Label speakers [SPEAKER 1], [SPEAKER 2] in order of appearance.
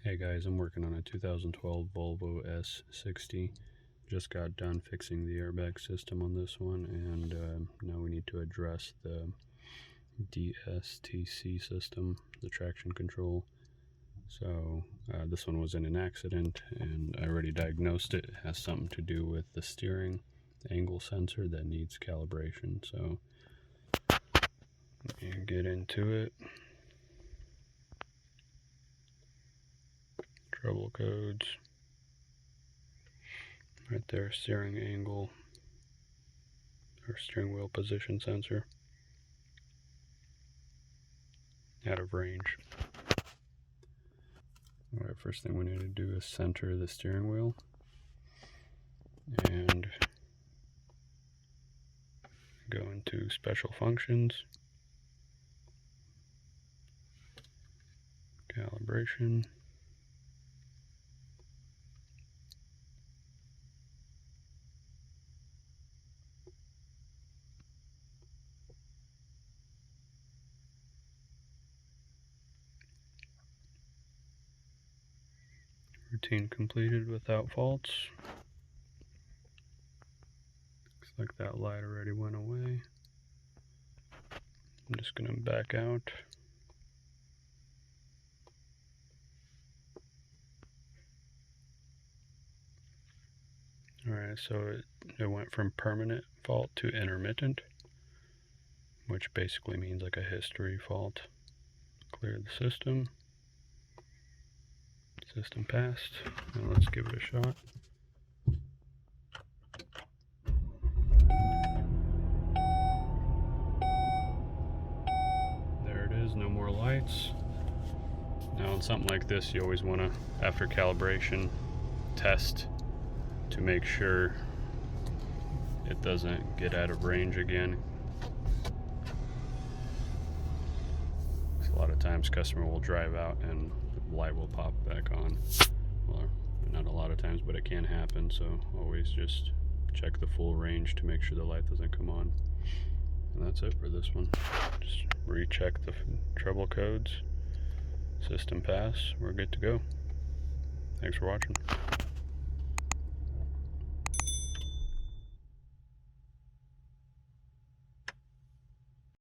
[SPEAKER 1] Hey guys, I'm working on a 2012 Volvo S60. Just got done fixing the airbag system on this one, and now we need to address the DSTC system, the traction control. So this one was in an accident, and I already diagnosed it. It has something to do with the steering angle sensor that needs calibration. So let me get into it. Trouble codes. Right there, steering angle, or steering wheel position sensor. Out of range. Alright, first thing we need to do is center the steering wheel. And go into special functions. Calibration. Routine completed without faults. Looks like that light already went away. I'm just going to back out. Alright, so it went from permanent fault to intermittent, which basically means like a history fault. Clear the system. System passed. Now let's give it a shot. There it is, no more lights. Now on something like this, you always want to, after calibration, test to make sure it doesn't get out of range again. A lot of times customer will drive out and the light will pop back on. Well, not a lot of times, but it can happen, so always just check the full range to make sure the light doesn't come on. And that's it for this one. Just recheck the trouble codes. System pass. We're good to go. Thanks for watching.